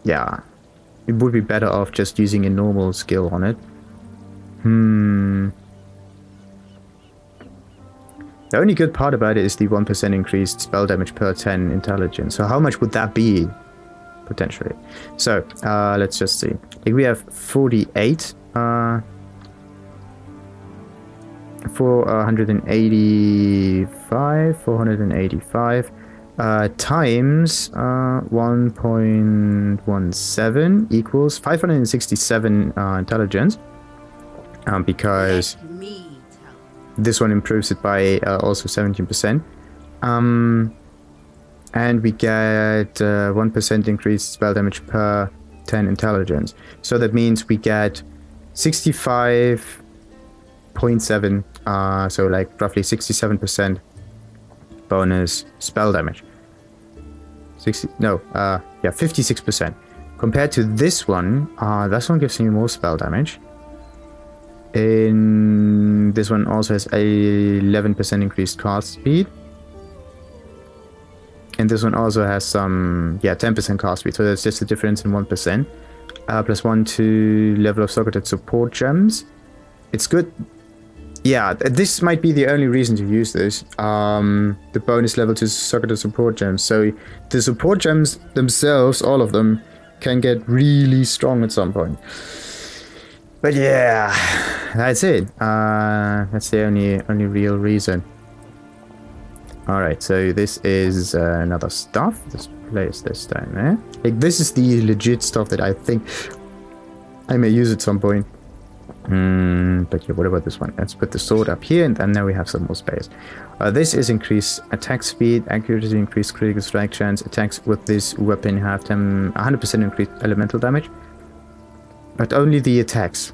yeah, it would be better off just using a normal skill on it. The only good part about it is the 1% increased spell damage per 10 intelligence. So how much would that be, potentially? So, let's just see. Like we have 48, 485 times 1.17 equals 567 intelligence, because this one improves it by also 17%. And we get 1% increased spell damage per 10 intelligence. So that means we get 65.7, so like roughly 67% bonus spell damage. 56%. Compared to this one gives me more spell damage. In this one also has 11% increased cast speed. And this one also has some, 10% cast speed. So that's just a difference in 1%. Plus 1 to level of socketed support gems. It's good. Yeah, this might be the only reason to use this. The bonus level to socketed support gems. So the support gems themselves, all of them, can get really strong at some point. But yeah, that's it. That's the only real reason. Alright, so this is another stuff. Let's place this down there. Like, this is the legit stuff that I think I may use at some point. But yeah, what about this one? Let's put the sword up here, and then now we have some more space. This is increased attack speed, accuracy, increased critical strike chance. Attacks with this weapon have 100% increased elemental damage. But only the attacks.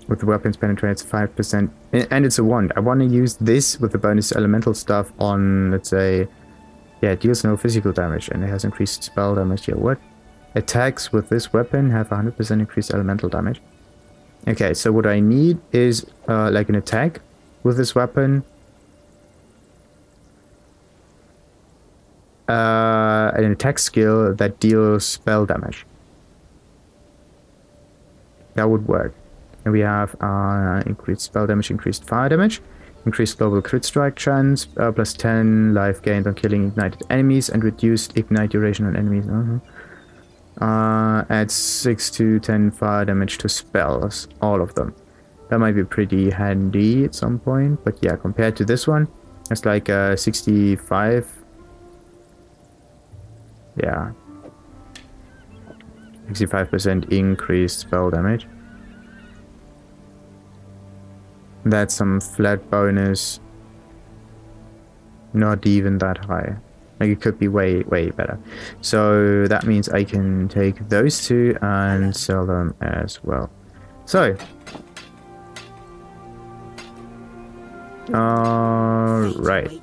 With the weapons penetrates 5%. And it's a wand. I want to use this with the bonus elemental stuff on, let's say... Yeah, it deals no physical damage, and it has increased spell damage. Yeah, what? Attacks with this weapon have 100% increased elemental damage. Okay, so what I need is like an attack with this weapon. An attack skill that deals spell damage. That would work. And we have increased spell damage, increased fire damage, increased global crit strike chance, plus 10 life gained on killing ignited enemies, and reduced ignite duration on enemies. Adds 6 to 10 fire damage to spells, all of them. That might be pretty handy at some point, but yeah, compared to this one, it's like 65. Yeah. 65% increased spell damage. That's some flat bonus. Not even that high. Like, it could be way better. So that means I can take those two and sell them as well. So. Alright.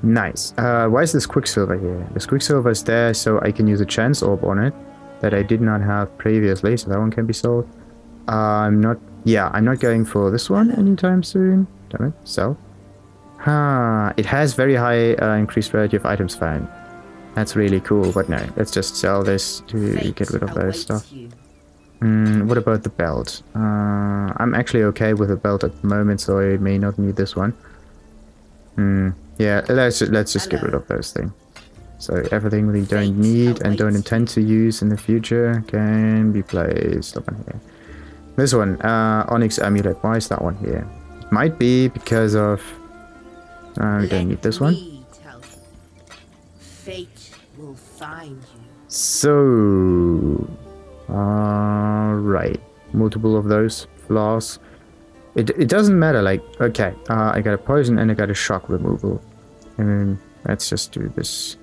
Nice. Why is this Quicksilver here? This Quicksilver is there so I can use a chance orb on it that I did not have previously, so that one can be sold. I'm not going for this one anytime soon. Damn it, sell. It has very high increased variety of items found. That's really cool, but no, let's just sell this to get rid of those stuff. What about the belt? I'm actually okay with the belt at the moment, so I may not need this one. Yeah, let's just get rid of those things. So everything we don't need and don't intend to use in the future can be placed up on here. This one, Onyx Amulet. Why is that one here? It might be because of... we don't need this one. Fate will find you. So... right. Multiple of those flaws. It doesn't matter, like... Okay, I got a poison and I got a shock removal. Let's just do this.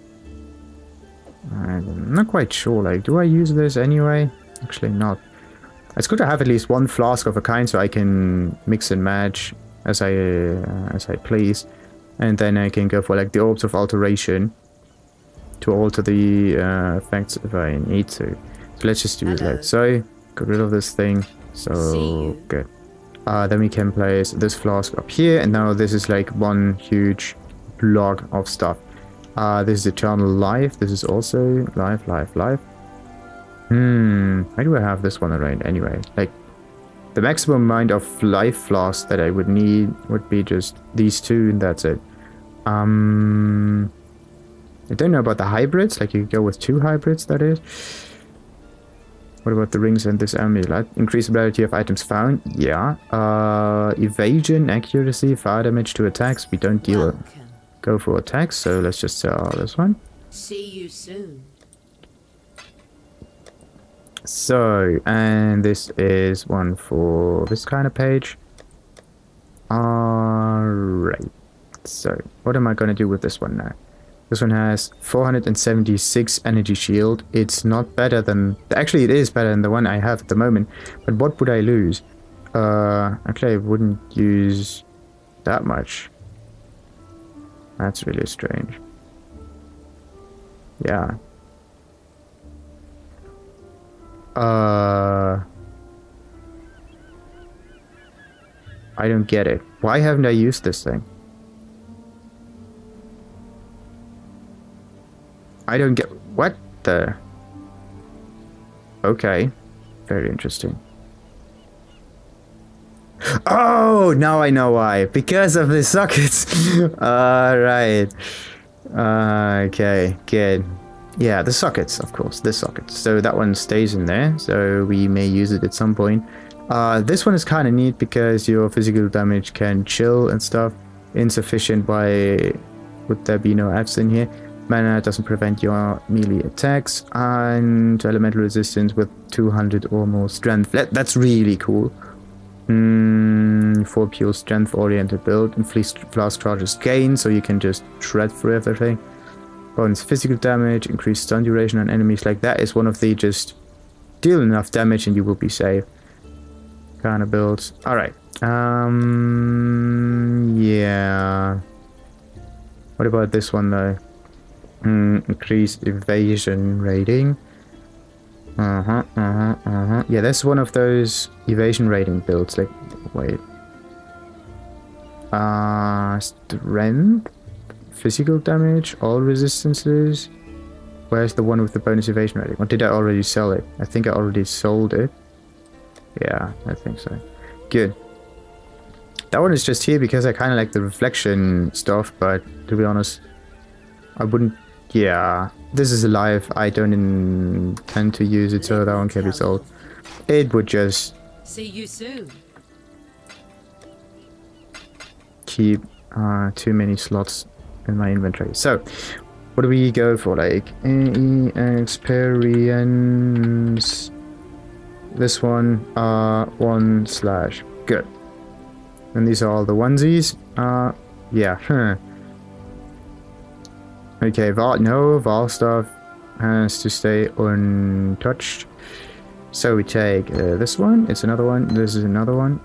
I'm not quite sure, like, do I use this anyway? Actually not. It's good to have at least one flask of a kind so I can mix and match as I please. And then I can go for like the Orbs of Alteration to alter the effects if I need to. So let's just do it like so. Get rid of this thing. So good. Then we can place this flask up here, and now this is like one huge block of stuff. This is eternal life. This is also life. Why do I have this one arranged anyway? Like, the maximum amount of life flasks that I would need would be just these two, and that's it. I don't know about the hybrids. Like, you could go with 2 hybrids, that is. What about the rings and this amulet? Increasability of items found? Yeah. Evasion, accuracy, fire damage to attacks. We don't go for attacks, so let's just sell this one. See you soon. So, and this is one for this kind of page. Alright. So, what am I going to do with this one now? This one has 476 energy shield. It's not better than... Actually, it is better than the one I have at the moment. But what would I lose? Actually, I wouldn't use that much. That's really strange. Yeah. I don't get it. Why haven't I used this thing? I don't get... What the... Okay. Very interesting. Oh! Now I know why. Because of the sockets. Alright. Okay. Good. Yeah, the sockets, of course. The sockets. So that one stays in there. So we may use it at some point. This one is kind of neat because your physical damage can chill and stuff. Insufficient. Why would there be no Fs in here? Mana doesn't prevent your melee attacks, and elemental resistance with 200 or more strength. That's really cool. For pure strength oriented build, and flask charges gain, so you can just shred through everything. Bonus physical damage, increased stun duration on enemies. Like, that is one of the just deal enough damage and you will be safe kind of builds. Alright. Yeah. What about this one though? Increased evasion rating. Yeah, that's one of those evasion rating builds. Like, wait. Strength, physical damage, all resistances. Where's the one with the bonus evasion rating? Or did I already sell it? I think I already sold it. Yeah, I think so. Good. That one is just here because I kind of like the reflection stuff, but to be honest, I wouldn't. Yeah, this is alive. I don't intend to use it, so that one can be sold. It would just see you soon. Keep too many slots in my inventory. So, what do we go for? Like experience. This one, 1/. Good. And these are all the onesies. Yeah. Okay, Val stuff has to stay untouched. So we take this one, it's another one, this is another one.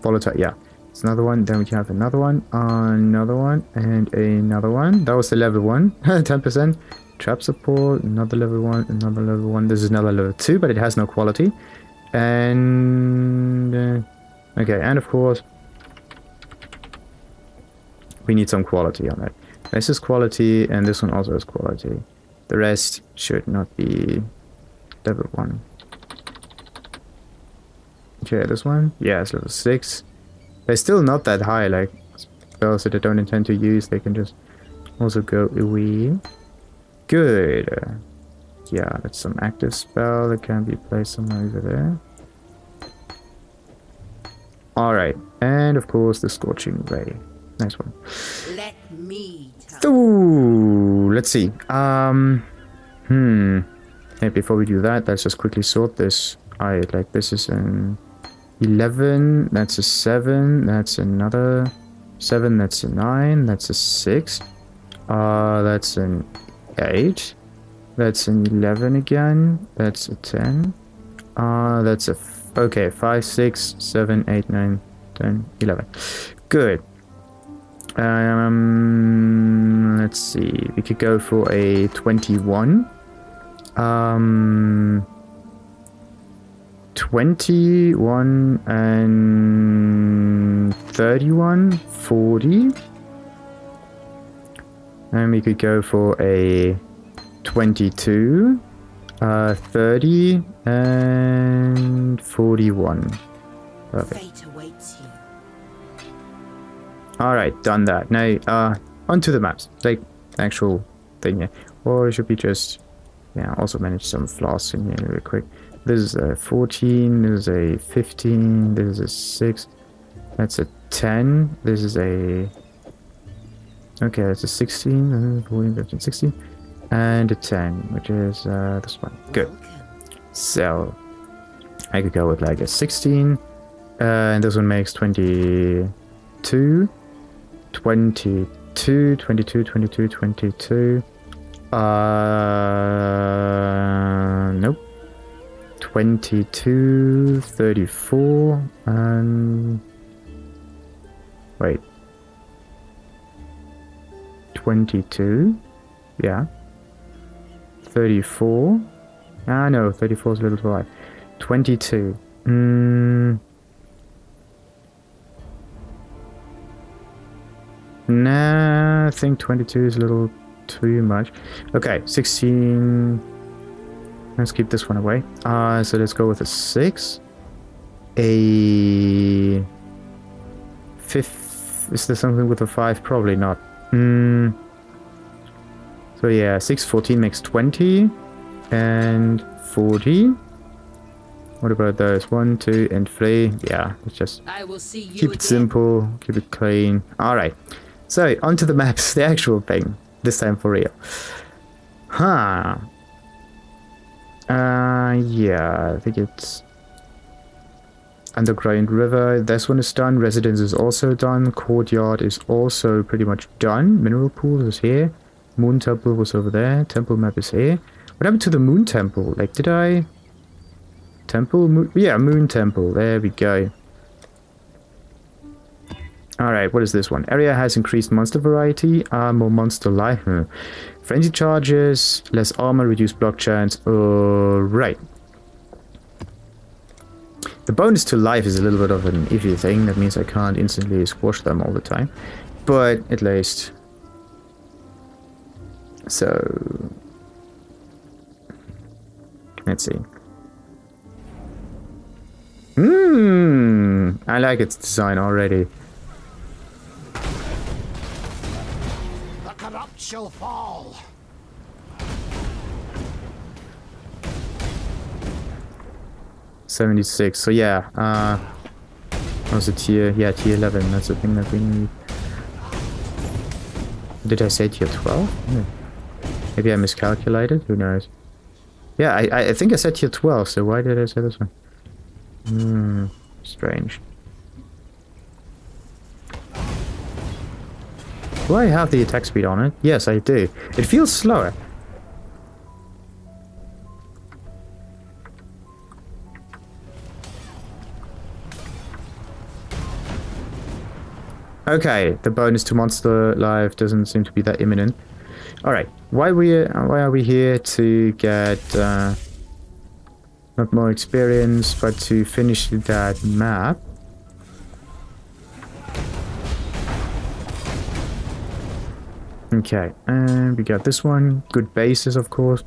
Volatile, yeah. It's another one, then we have another one, and another one. That was the level 1, 10%. Trap support, another level 1, another level 1. This is another level 2, but it has no quality. And... okay, and of course, we need some quality on it. This is quality, and this one also has quality. The rest should not be level 1. Okay, this one? Yeah, it's level 6. They're still not that high, like, spells that I don't intend to use, they can just also go away. Good. Yeah, that's some active spell that can be placed somewhere over there. Alright, and of course the Scorching Ray. Nice one. Let me Ooh, let's see. Hey, before we do that, let's just quickly sort this. Alright, like this is an 11, that's a 7, that's another 7, that's a 9, that's a 6. That's an 8. That's an 11 again. That's a 10. That's a... okay, 5, 6, 7, 8, 9, 10, 11. Good. Let's see. We could go for a 21. 21 and 31, 40. And we could go for a 22, 30, and 41. Perfect. Fate awaits you. Alright, done that. Now, onto the maps. Like, actual thing here. Or should we just, yeah, also manage some flaws in here real quick. This is a 14, this is a 15, this is a 6, that's a 10, this is a, okay, that's a 16, 14, 15, 16, and a 10, which is this one. Good. So, I could go with like a 16, and this one makes 22, 22, 22, 22, 22, nope. 22, 34, and wait, 22, yeah, 34, no, 34 is a little too high, 22, nah, I think 22 is a little too much. Okay, 16. Let's keep this one away. So let's go with a 6. A 5. Is there something with a 5? Probably not. So yeah, 6, 14 makes 20. And 40. What about those? 1, 2, and 3. Yeah, let's just I will see you keep it simple, keep it clean. Alright. So, onto the maps, the actual thing. This time for real. Huh. Yeah, I think it's Underground River. This one is done. Residence is also done. Courtyard is also pretty much done. Mineral Pool is here. Moon Temple was over there. Temple map is here. What happened to the Moon Temple? Like, did I... Temple? Moon... Yeah, Moon Temple. There we go. Alright, what is this one? Area has increased monster variety, more monster life. Frenzy charges, less armor, reduced block chance. Alright. The bonus to life is a little bit of an iffy thing. That means I can't instantly squash them all the time. But at least. So. Let's see. I like its design already. Shall fall. 76. So yeah, was it tier? Yeah, tier 11. That's the thing that we need. Did I say tier 12? Maybe I miscalculated. Who knows? Yeah, I think I said tier 12. So why did I say this one? Strange. Do I have the attack speed on it? Yes, I do. It feels slower. Okay, the bonus to monster life doesn't seem to be that imminent. Alright, why are we here? To get not more experience, but to finish that map. Okay, and we got this one. Good bases, of course.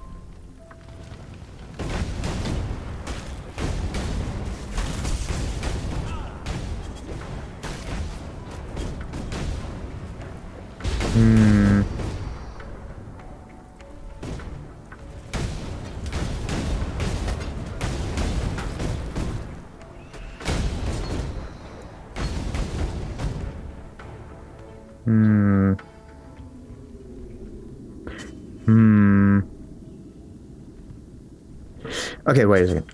Okay, wait a second.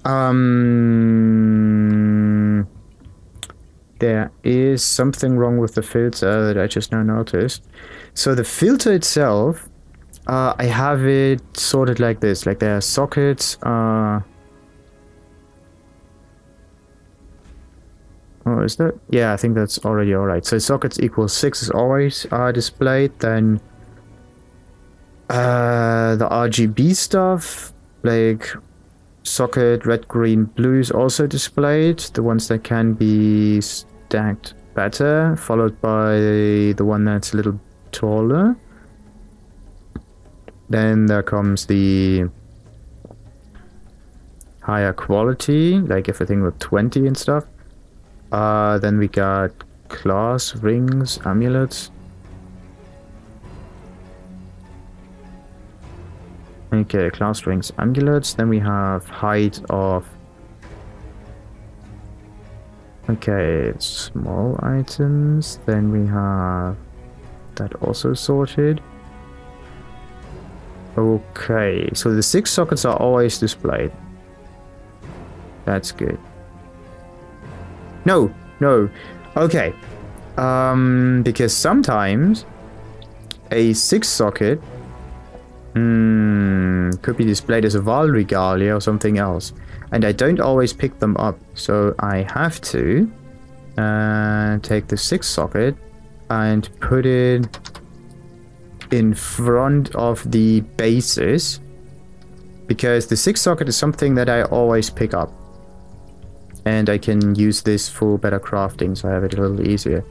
There is something wrong with the filter that I just now noticed. So the filter itself, I have it sorted like this. Like there are sockets. Oh, is that? Yeah, I think that's already alright. So sockets equals 6 is always displayed. Then the RGB stuff, like socket red, green, blue is also displayed. The ones that can be stacked better, followed by the one that's a little taller. Then there comes the higher quality, like everything with 20 and stuff. Then we got class, rings, amulets. Okay, class, rings, amulets. Then we have height of... Okay, small items. Then we have that also sorted. Okay, so the 6 sockets are always displayed. That's good. No. Okay. Because sometimes a 6 socket could be displayed as a Val Regalia or something else. And I don't always pick them up. So I have to take the 6 socket and put it in front of the bases. Because the 6 socket is something that I always pick up. And I can use this for better crafting, so I have it a little easier.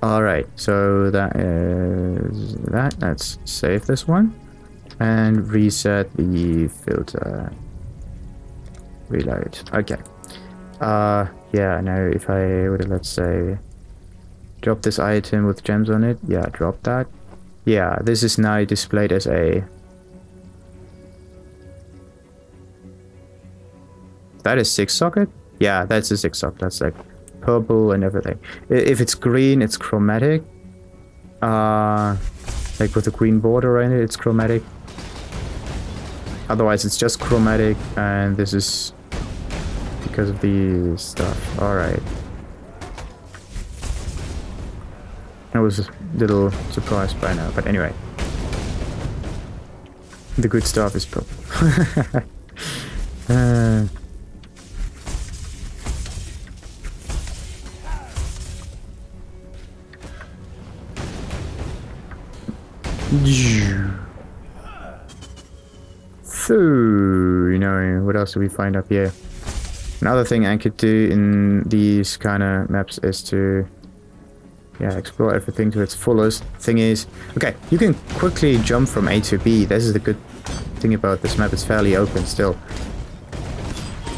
Alright, so that is that. Let's save this one. And reset the filter. Reload. Okay. Yeah, now if I would, let's say, drop this item with gems on it. Yeah, drop that. Yeah, this is now displayed as a... That is 6 socket? Yeah, that's a 6 socket. That's like purple and everything. If it's green, it's chromatic. Like with a green border in it, it's chromatic. Otherwise, it's just chromatic, and this is because of the stuff. Alright. I was a little surprised by now, but anyway. The good stuff is purple. So, you know, what else do we find up here? Another thing I could do in these kind of maps is to, yeah, explore everything to its fullest. Thing is, okay, you can quickly jump from A to B. This is the good thing about this map. It's fairly open still.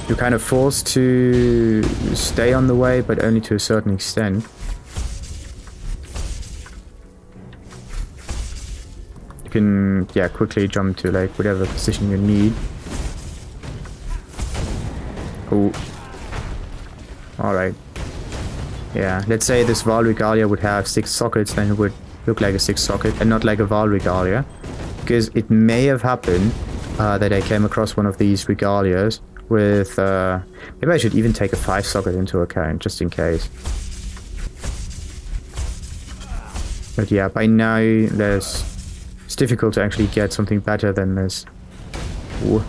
You're kind of forced to stay on the way, but only to a certain extent. You can, yeah, quickly jump to like whatever position you need. Oh. Alright. Yeah, let's say this Val Regalia would have 6 sockets, then it would look like a 6 socket and not like a Val Regalia. Because it may have happened that I came across one of these Regalias with... maybe I should even take a 5 socket into account, just in case. But yeah, by now there's... It's difficult to actually get something better than this. Ooh.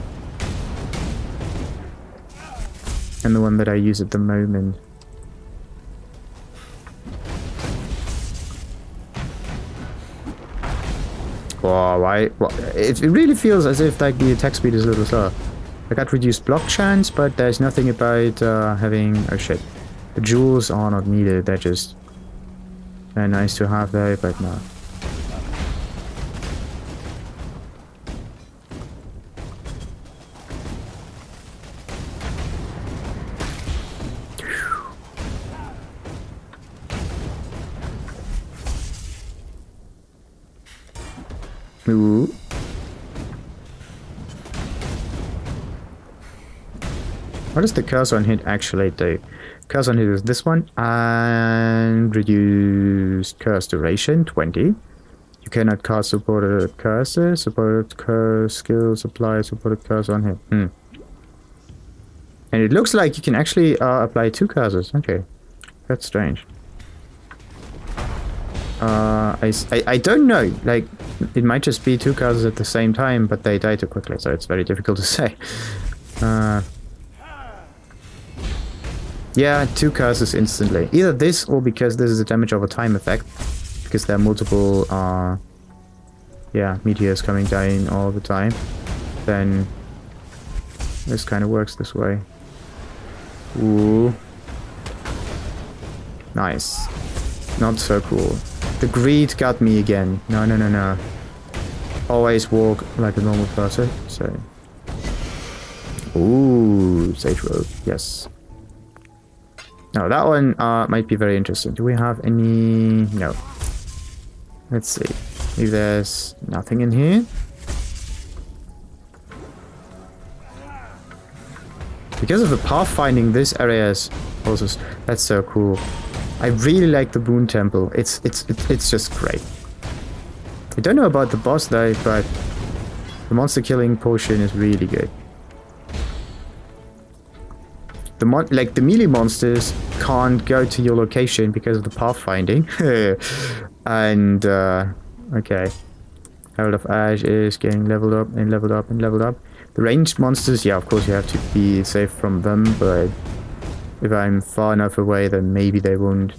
And the one that I use at the moment. Wow, it really feels as if like the attack speed is a little slower. I got reduced block chance, but there's nothing about having... Oh shit. The jewels are not needed, they're just... They're nice to have there, but no. Ooh. What does the cursor on hit actually do? Cursor on hit is this one, and reduced curse duration 20. You cannot cast supported cursor, supported curse skills apply supported cursor on hit. And it looks like you can actually apply 2 cursors. Okay, that's strange. I don't know, like, it might just be 2 cursors at the same time, but they die too quickly, so it's very difficult to say. Yeah, 2 cursors instantly. Either this, or because this is a damage over time effect, because there are multiple, yeah, meteors coming down all the time, then This kind of works this way. Ooh. Nice. Not so cool. The greed got me again. No, no, no, no. Always walk like a normal person. So. Ooh, Sage Road. Yes. Now that one might be very interesting. Do we have any? No. Let's see. If there's nothing in here. Because of the pathfinding, this area is also that's so cool. I really like the Boon Temple. It's just great. I don't know about the boss though, but the monster killing potion is really good. The melee monsters can't go to your location because of the pathfinding. And okay. Herald of Ash is getting leveled up and leveled up and leveled up. The ranged monsters, yeah, of course you have to be safe from them, but if I'm far enough away, then maybe they won't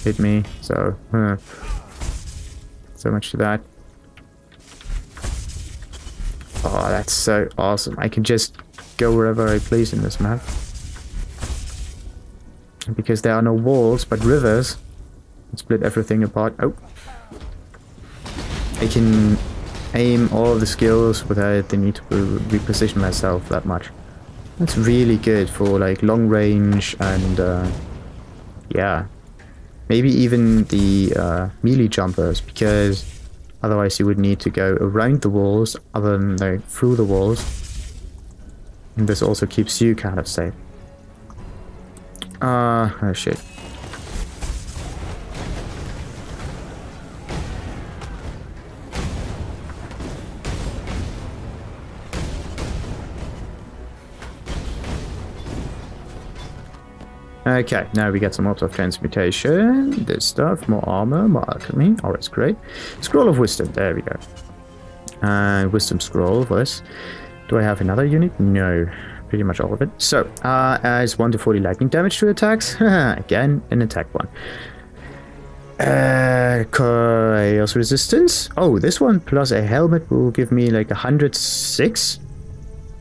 hit me. So, so much to that. Oh, that's so awesome. I can just go wherever I please in this map. Because there are no walls, but rivers. Split everything apart. Oh. I can aim all of the skills without the need to reposition myself that much. That's really good for like long range and yeah. Maybe even the melee jumpers, because otherwise you would need to go around the walls other than like through the walls. And this also keeps you kind of safe. Oh shit. Okay, now we get some lots of transmutation, this stuff, more armor, more alchemy. Oh, that's great. Scroll of Wisdom, there we go. And Wisdom Scroll of this. Do I have another unit? No. Pretty much all of it. So, as 1 to 40 lightning damage to attacks. Again, an attack one. Chaos resistance. Oh, this one plus a helmet will give me like 106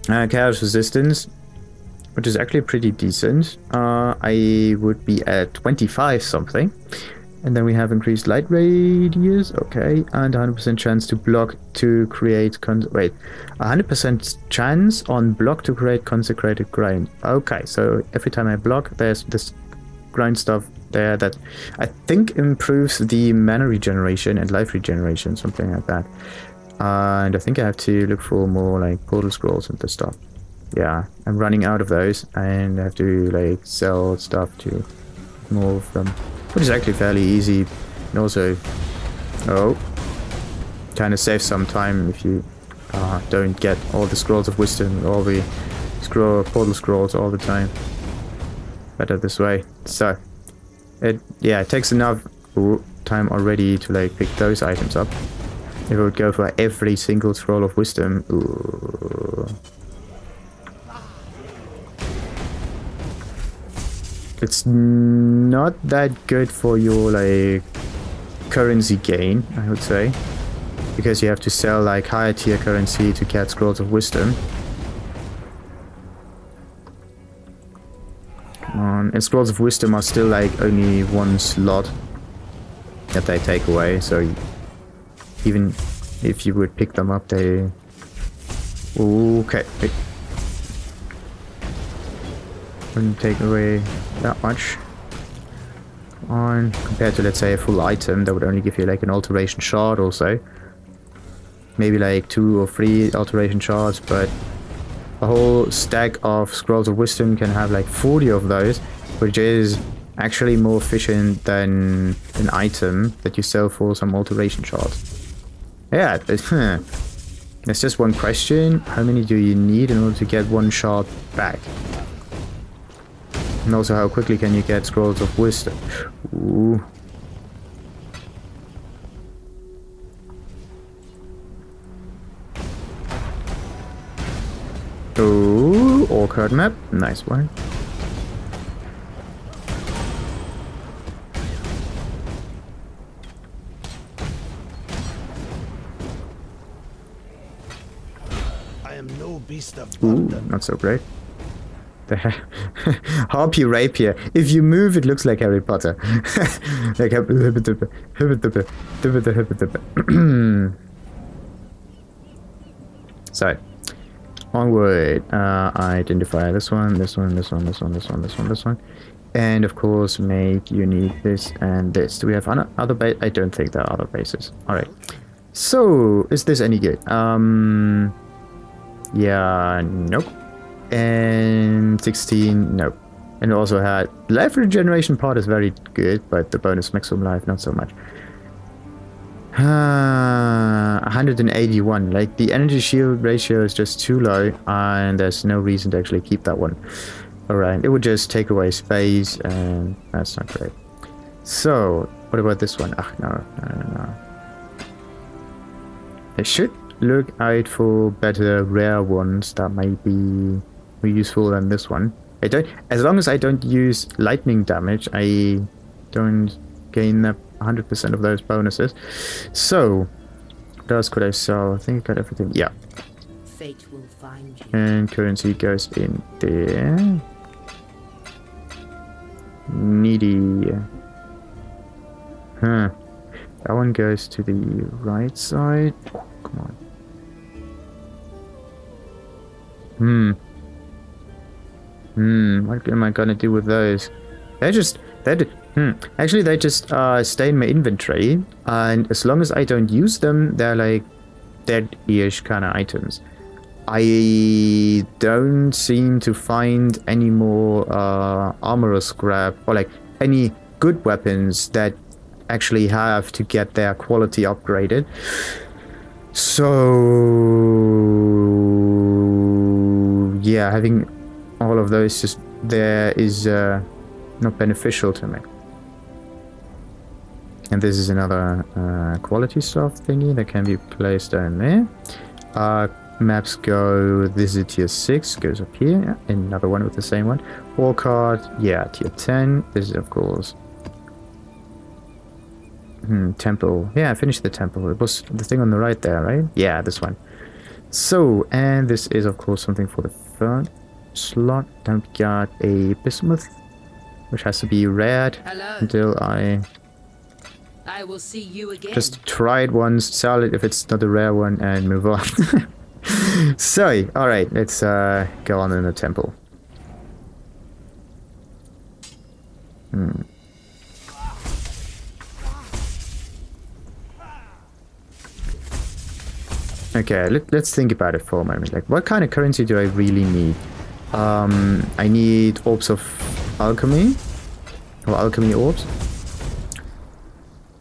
chaos resistance, which is actually pretty decent. I would be at 25 something. And then we have increased light radius, okay, and 100% chance to block to create 100% chance on block to create consecrated grind. Okay, so every time I block, there's this grind stuff there that I think improves the mana regeneration and life regeneration, something like that. And I think I have to look for more like portal scrolls and this stuff. Yeah, I'm running out of those, and I have to like sell stuff to more of them. Which is actually fairly easy, and also, kind of saves some time if you don't get all the scrolls of wisdom, all the portal scrolls all the time. Better this way. So, it takes enough time already to like pick those items up. If I would go for every single scroll of wisdom, it's not that good for your like currency gain, I would say, because you have to sell like higher tier currency to get scrolls of wisdom. Come on, and scrolls of wisdom are still like only one slot that they take away, so even if you would pick them up, they okay. Wouldn't take away that much. Come on, compared to let's say a full item that would only give you like an alteration shard also. Maybe like 2 or 3 alteration shards, but a whole stack of scrolls of wisdom can have like 40 of those, which is actually more efficient than an item that you sell for some alteration shards. Yeah, there's just one question. How many do you need in order to get 1 shard back? And also, how quickly can you get scrolls of wisdom? Ooh. Ooh, orchard map. Nice one. I am am no beast of Ooh, burden. not so great. The Harpy Rapier. If you move, it looks like Harry Potter. Like so, onward. Identify this one, this one, this one, this one, this one, this one, this one. And of course, make you need this and this. Do we have other base? I don't think there are other bases. Alright. So, is this any good? Yeah, nope. And 16, nope. And also had life regeneration part is very good, but the bonus maximum life not so much. 181. Like the energy shield ratio is just too low, and there's no reason to actually keep that one. Alright, it would just take away space, and that's not great. So, what about this one? Ah, no. I should look out for better rare ones that might be more useful than this one. I don't, as long as I don't use lightning damage, I don't gain 100% of those bonuses. So, what else could I sell? I think I got everything. Yeah. Fate will find you. And currency goes in there. Needy. Huh. That one goes to the right side. Oh, come on. What am I gonna do with those? Actually, they just stay in my inventory, and as long as I don't use them, they're like dead-ish kind of items. I don't seem to find any more armor scrap, or like any good weapons that actually have to get their quality upgraded. So yeah, having all of those just there is not beneficial to me. And this is another quality stuff thingy that can be placed down there. Maps go, this is tier 6, goes up here. Yeah, another one with the same one. War card, yeah, tier 10. This is of course temple. Yeah, I finished the temple. It was the thing on the right there, right? Yeah, this one. So, and this is of course something for the third slot. Then we got a bismuth, which has to be red. Hello. Until I will see you again. just try it once, sell it if it's not a rare one, and move on. So, alright, let's go on in the temple. Okay, let's think about it for a moment. Like, what kind of currency do I really need? I need orbs of alchemy, or alchemy orbs,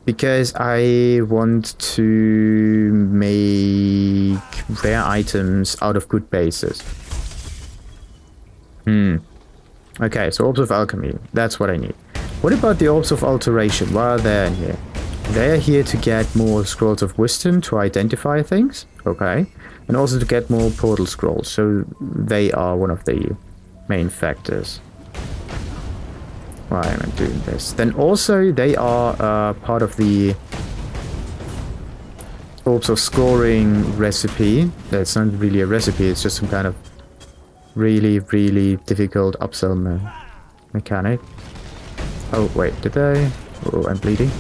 because I want to make rare items out of good bases. Okay, so orbs of alchemy, that's what I need. What about the orbs of alteration? Why are they in here? They're here to get more scrolls of wisdom to identify things, okay, and also to get more portal scrolls, so they are one of the main factors. Why am I doing this? Then also they are part of the orbs of scoring recipe. That's not really a recipe, it's just some kind of really difficult upsell mechanic. Oh wait, did I? Oh, I'm bleeding.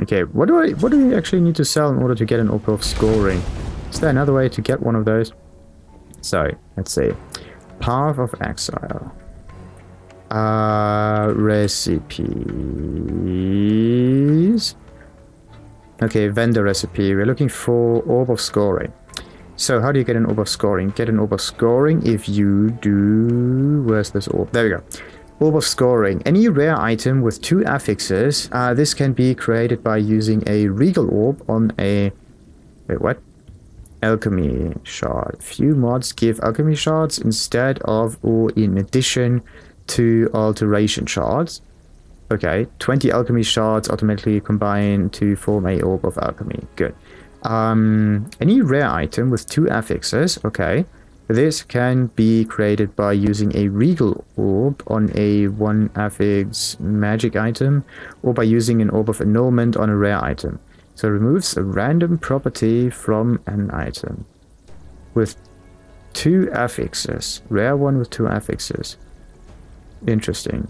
Okay, what do we actually need to sell in order to get an orb of scoring? Is there another way to get one of those? So, let's see. Path of Exile. Recipes. Okay, vendor recipe. We're looking for orb of scoring. So, how do you get an orb of scoring? Get an orb of scoring if you do... Where's this orb? There we go. Orb of scoring. Any rare item with 2 affixes. This can be created by using a regal orb on a... Wait, what? Alchemy shard. Few mods give alchemy shards instead of or in addition to alteration shards. Okay, 20 alchemy shards automatically combine to form a orb of alchemy. Good. Any rare item with 2 affixes. Okay. This can be created by using a Regal Orb on a 1 affix magic item, or by using an Orb of Annulment on a rare item. So it removes a random property from an item with 2 affixes. Rare one with 2 affixes. Interesting.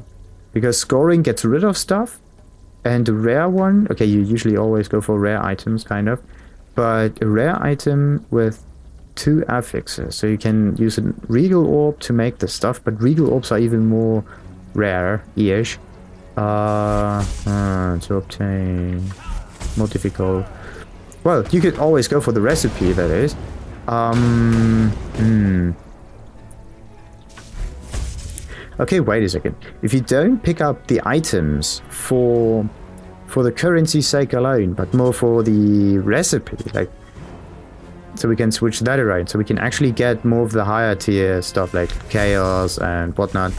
Because scoring gets rid of stuff, and the rare one, okay, you usually always go for rare items, kind of, but a rare item with 2 affixes. So you can use a Regal Orb to make the stuff, but Regal Orbs are even more rare-ish. To obtain. More difficult. Well, you could always go for the recipe, that is. Okay, wait a second. If you don't pick up the items for the currency's sake alone, but more for the recipe, like, so we can switch that around, so we can actually get more of the higher tier stuff like chaos and whatnot.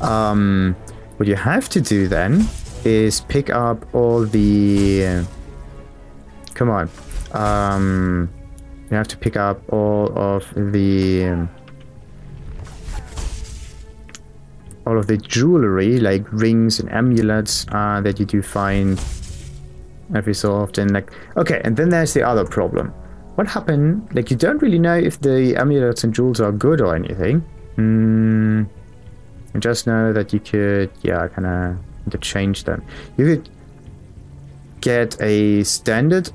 What you have to do then is pick up all the... come on. You have to pick up all of the... all of the jewelry, like rings and amulets that you do find every so often. Like, okay, and then there's the other problem. What happened? Like, you don't really know if the amulets and jewels are good or anything. You just know that you could, yeah, kind of interchange them. You could get a standard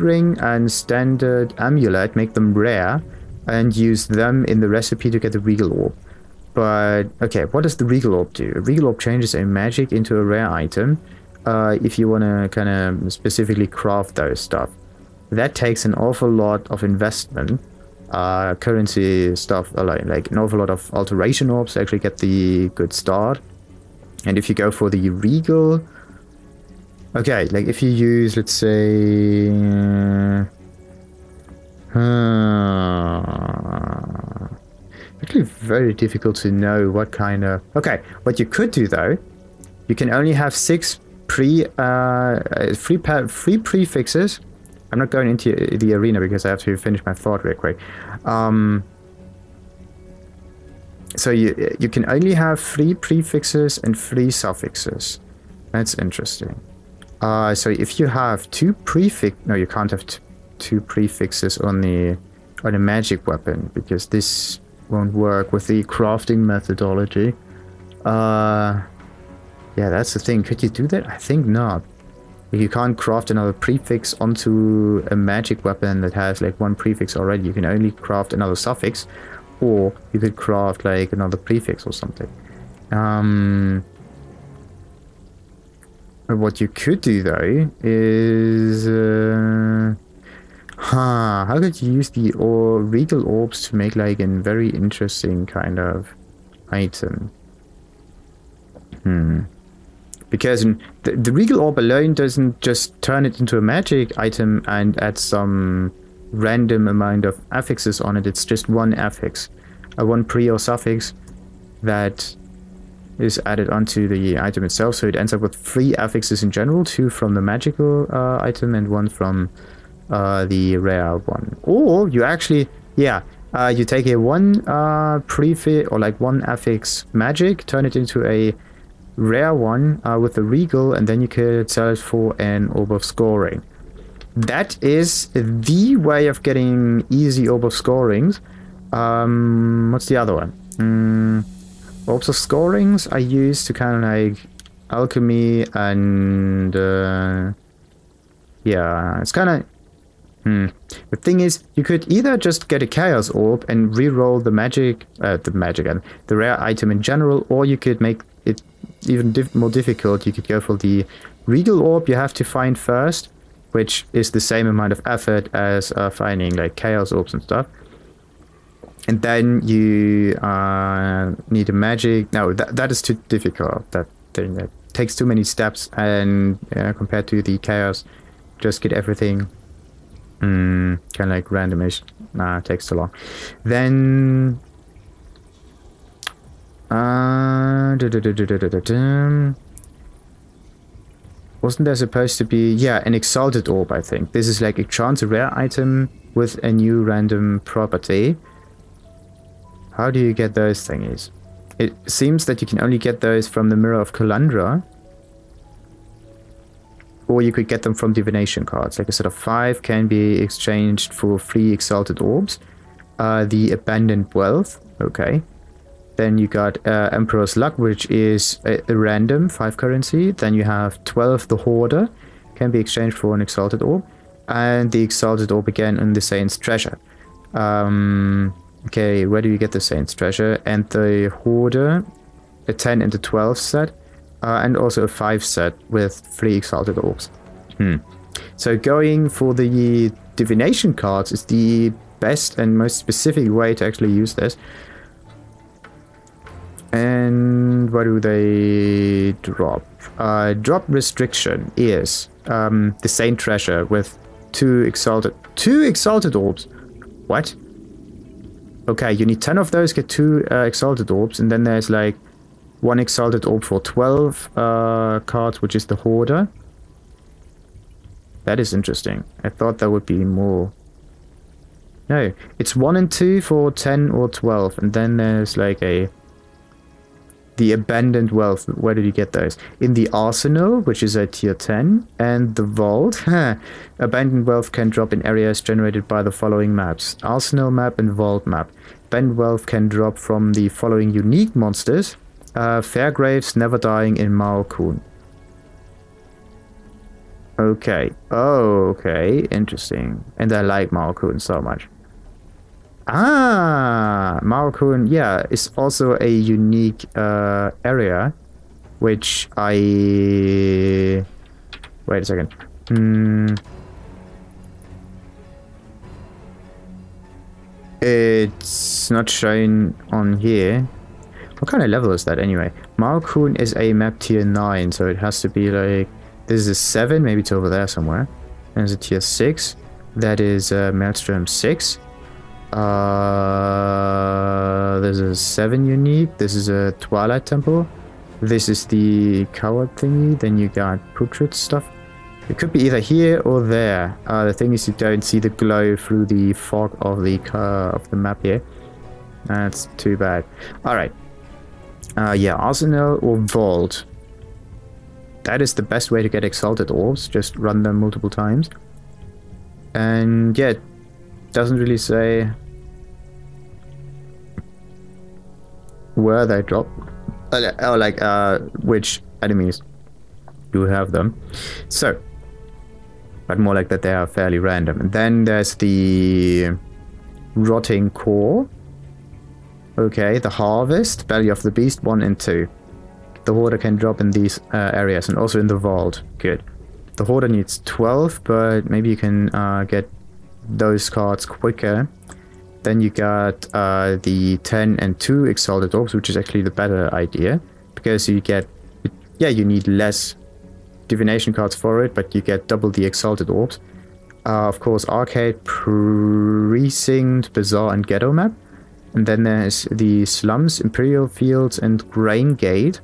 ring and standard amulet, make them rare, and use them in the recipe to get the Regal Orb. But, okay, what does the Regal Orb do? A Regal Orb changes a magic into a rare item if you want to kind of specifically craft those stuff. That takes an awful lot of investment, currency stuff alone, like an awful lot of alteration orbs to actually get the good start. And if you go for the Regal... okay, like if you use, let's say... actually very difficult to know what kind of... okay, what you could do though, you can only have 6 free prefixes. I'm not going into the arena because I have to finish my thought real quick. So you can only have 3 prefixes and 3 suffixes. That's interesting. So if you have 2 prefix... no, you can't have 2 prefixes on a magic weapon, because this won't work with the crafting methodology. Yeah, that's the thing. Could you do that? I think not. You can't craft another prefix onto a magic weapon that has like 1 prefix already. You can only craft another suffix, or you could craft like another prefix or something. What you could do though is... how could you use the Regal Orbs to make like a very interesting kind of item? Because the Regal Orb alone doesn't just turn it into a magic item and add some random amount of affixes on it. It's just 1 affix, a 1 pre or suffix that is added onto the item itself. So it ends up with 3 affixes in general, 2 from the magical item and 1 from the rare one. Or you actually, yeah, you take a 1 prefix or like 1 affix magic, turn it into a rare one with the Regal, and then you could sell it for an Orb of Scoring. That is the way of getting easy Orb of Scorings. What's the other one? Orbs of Scorings are used to kind of like alchemy and yeah, it's kind of... The thing is, you could either just get a Chaos Orb and re-roll the magic and the rare item in general, or you could make it even more difficult. You could go for the Regal Orb you have to find first, which is the same amount of effort as finding like Chaos Orbs and stuff. And then you need a magic... no, that is too difficult. That thing, that takes too many steps, and compared to the Chaos, just get everything kind of like randomish. Nah, it takes too long. Then Wasn't there supposed to be... Yeah, an Exalted Orb, I think. This is like a chance rare item with a new random property. How do you get those thingies? It seems that you can only get those from the Mirror of Kalandra. Or you could get them from divination cards. Like a set of 5 can be exchanged for 3 Exalted Orbs. The Abandoned Wealth. Okay. Then you got Emperor's Luck, which is a random 5 currency. Then you have 12, the Hoarder, can be exchanged for an Exalted Orb. And the Exalted Orb again in the Saint's Treasure. Okay, where do you get the Saint's Treasure? And the Hoarder, a 10 and a 12 set. And also a 5 set with 3 Exalted Orbs. So going for the divination cards is the best and most specific way to actually use this. And what do they drop? Drop restriction is the Saint Treasure with 2 Exalted Orbs. What? Okay, you need 10 of those, get 2 Exalted Orbs, and then there's like 1 Exalted Orb for 12 cards, which is the Hoarder. That is interesting. I thought there would be more. No, it's 1 and 2 for 10 or 12, and then there's like the Abandoned Wealth. Where did you get those? In the Arsenal, which is at tier 10, and the Vault. Abandoned Wealth can drop in areas generated by the following maps: Arsenal map and Vault map. Abandoned Wealth can drop from the following unique monsters: Fairgraves, Never Dying in Malkun. Okay. Oh, okay. Interesting. And I like Malkun so much. Ah, Malkun, yeah, is also a unique area, which I... Wait a second. It's not shown on here. What kind of level is that anyway? Malkun is a map tier 9, so it has to be like... This is a 7, maybe it's over there somewhere. And it's a tier 6. That is Maelstrom 6. There's a 7 unique. This is a Twilight Temple. This is the Coward thingy. Then you got Putrid stuff. It could be either here or there. The thing is, you don't see the glow through the fog of the map here. That's too bad. Alright. Yeah, Arsenal or Vault. That is the best way to get Exalted Orbs. Just run them multiple times. And yeah, it doesn't really say where they drop. Or like which enemies do have them. So, but more like that they are fairly random. And then there's the Rotting Core. Okay, the Harvest, Belly of the Beast 1 and 2. The Hoarder can drop in these areas and also in the Vault. Good. The Hoarder needs 12, but maybe you can get those cards quicker. Then you got the 10 and 2 Exalted Orbs, which is actually the better idea. Because you get... Yeah, you need less divination cards for it, but you get double the Exalted Orbs. Of course, Arcade, Precinct, Bazaar, and Ghetto map. And then there's the Slums, Imperial Fields, and Grain Gate.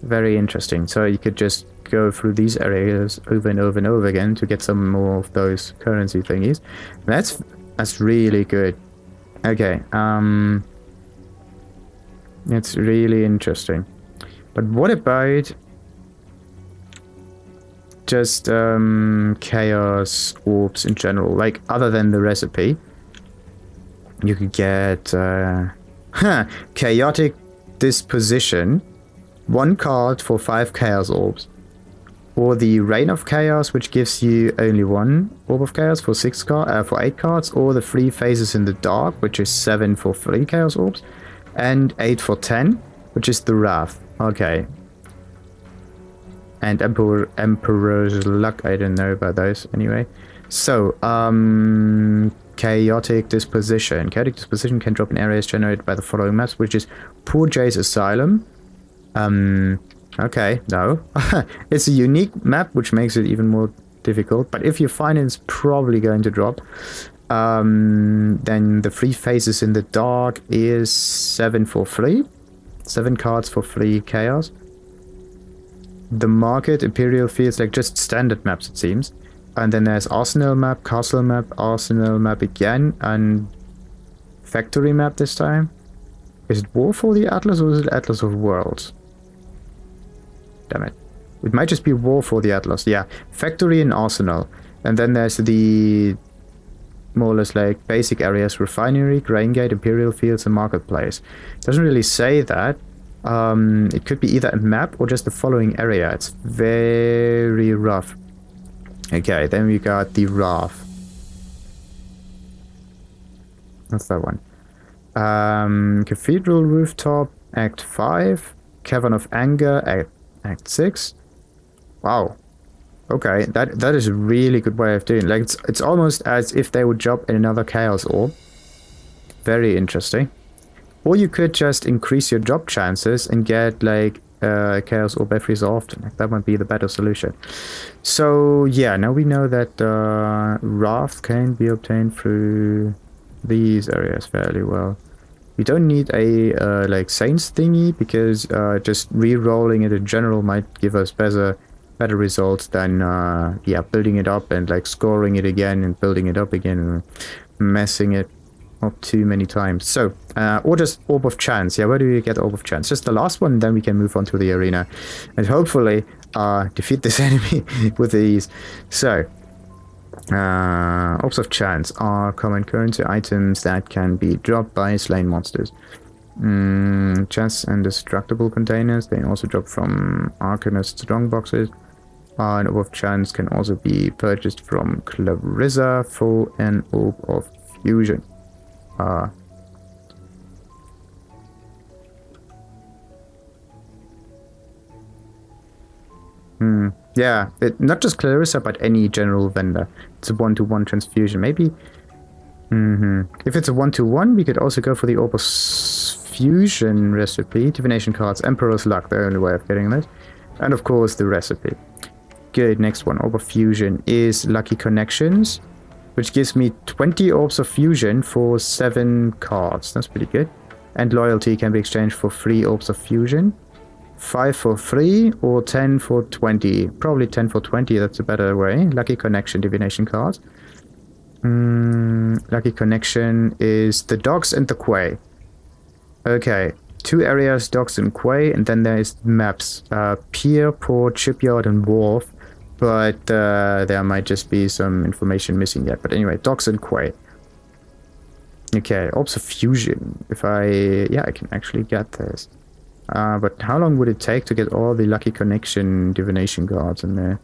Very interesting. So you could just go through these areas over and over and over again to get some more of those currency thingies. That's really good. Okay, it's really interesting. But what about just chaos orbs in general? Like, other than the recipe, you could get chaotic disposition, 1 card for 5 chaos orbs, or the Reign of Chaos, which gives you only 1 orb of chaos for 8 cards, or the 3 Phases in the Dark, which is 7 for 3 chaos orbs, and 8 for 10, which is the Wrath. Okay. And Emperor's Luck, I don't know about those anyway. So, Chaotic Disposition. Chaotic Disposition can drop in areas generated by the following maps, which is Poor Jay's Asylum. Okay, no. It's a unique map, which makes it even more difficult. But if you find it's probably going to drop, then the 3 Phases in the Dark is 7 for free. 7 cards for free chaos. the market, Imperial Fields, like just standard maps it seems. And then there's Arsenal map, Castle map, Arsenal map again, and Factory map this time. Is it War for the Atlas or is it Atlas of Worlds? Damn it. It might just be War for the Atlas, yeah. Factory and Arsenal. And then there's the more or less like basic areas, Refinery, Grain Gate, Imperial Fields, and Marketplace. Doesn't really say that. It could be either a map or just the following area. It's very rough. Okay, then we got the RAF. What's that one? Cathedral Rooftop, Act 5. Cavern of Anger, Act 6. Wow. Okay, that is a really good way of doing it. Like, it's almost as if they would drop in another Chaos Orb. Very interesting. Or you could just increase your drop chances and get, like, Chaos Orb every so often. Like, that might be the better solution. So, yeah, now we know that Wrath can be obtained through these areas fairly well. We don't need a, like, Saints thingy, because just re-rolling it in general might give us better results than yeah, building it up and like scoring it again and building it up again and messing it up too many times. So or just Orb of Chance. Yeah, where do we get Orb of Chance? Just the last one, then we can move on to the arena and hopefully defeat this enemy with ease. So Orbs of Chance are common currency items that can be dropped by slain monsters. Chests and destructible containers, they also drop from Arcanist strongboxes. An Orb of Chance can also be purchased from Clarissa for an Orb of Fusion. Yeah, not just Clarissa, but any general vendor. It's a one-to-one transfusion. Maybe... If it's a one-to-one, we could also go for the Orb of Fusion recipe. Divination cards, Emperor's Luck, the only way of getting this. And of course, the recipe. Good, next one, Orb of Fusion is Lucky Connections, which gives me 20 Orbs of Fusion for 7 cards. That's pretty good. And Loyalty can be exchanged for 3 Orbs of Fusion. 5 for 3 or 10 for 20. Probably 10 for 20, that's a better way. Lucky Connection, Divination cards. Lucky Connection is the Docks and the Quay. Okay, 2 areas, Docks and Quay, and then there is maps. Pier, Port, Shipyard, and Wharf. But there might just be some information missing yet. But anyway, Docks and Quay. Okay, Orbs of Fusion. If yeah, I can actually get this. But how long would it take to get all the Lucky Connection divination cards in there?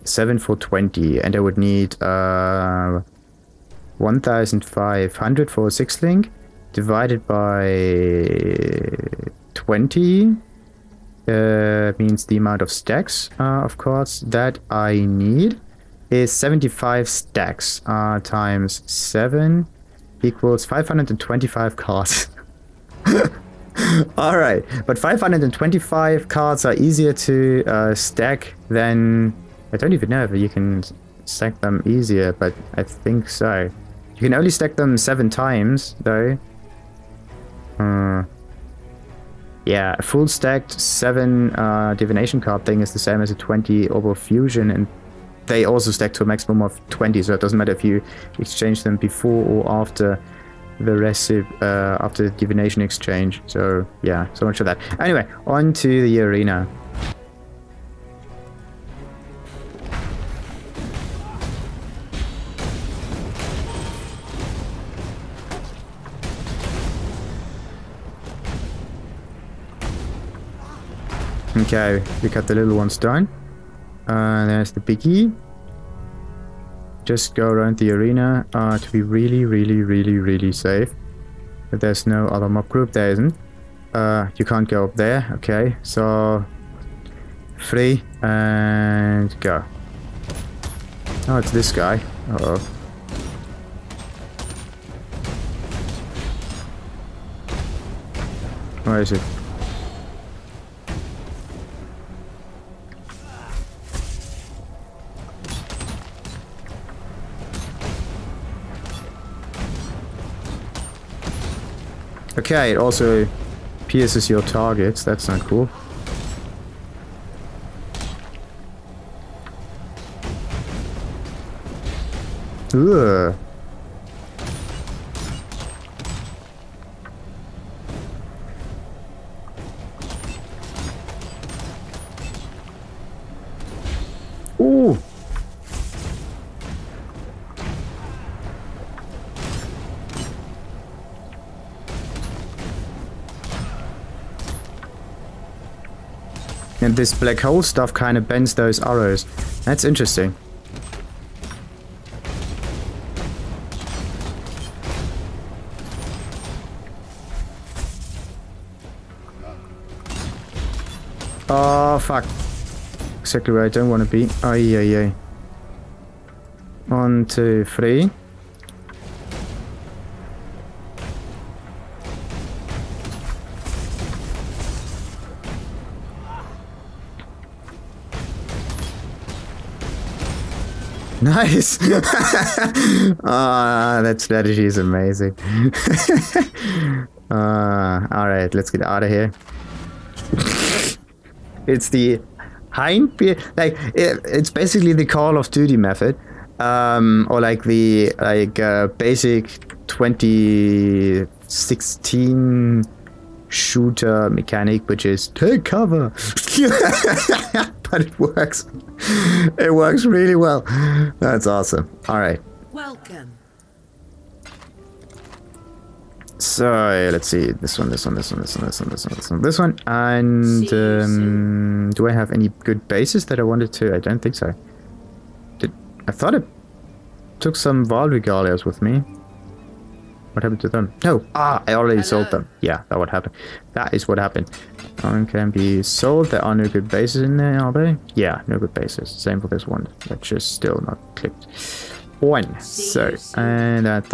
7 for 20, and I would need 1,500 for a 6-link, divided by 20 means the amount of stacks of cards that I need is 75 stacks times 7 equals 525 cards. Alright, but 525 cards are easier to stack than... I don't even know if you can stack them easier, but I think so. You can only stack them 7 times, though. Yeah, a full stacked 7 divination card thing is the same as a 20 Orb of Fusion, and they also stack to a maximum of 20, so it doesn't matter if you exchange them before or after the recipe, after the divination exchange. So yeah, so much for that. Anyway, on to the arena. Okay, we got the little ones done. There's the biggie. Just go around the arena to be really safe. But there's no other mob group, there isn't. You can't go up there, okay. So, 3 and go. Oh, it's this guy. Uh-oh. Where is it? Okay, it also pierces your targets. That's not cool. Ugh. Ooh. And this black hole stuff kind of bends those arrows. That's interesting. Oh, fuck. Exactly where I don't want to be. Ay, ay, ay. 1, 2, 3. Nice! Ah, that strategy is amazing. Alright, let's get out of here. It's the it's basically the Call of Duty method. Or like the basic 2016 shooter mechanic, which is take cover. But it works. It works really well. That's awesome. All right. Welcome. So let's see. This one. And do I have any good bases that I wanted to? I don't think so. I thought I took some Val Regalias with me. What happened to them? No. Ah, I already sold them. Yeah, that what happened. That is what happened. One can be sold. There are no good bases in there, are they? Yeah, no good bases. Same for this one. That's just still not clicked. One. So, and that.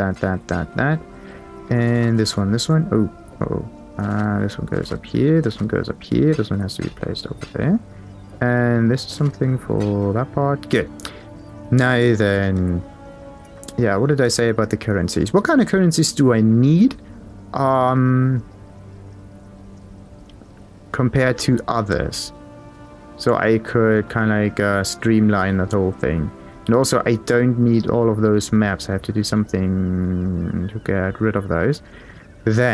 And this one. Oh. This one goes up here. This one goes up here. This one has to be placed over there. And this is something for that part. Good. Now then. Yeah, what did I say about the currencies? What kind of currencies do I need? Compared to others. So I could kind of like streamline that whole thing. And also I don't need all of those maps. I have to do something to get rid of those. Then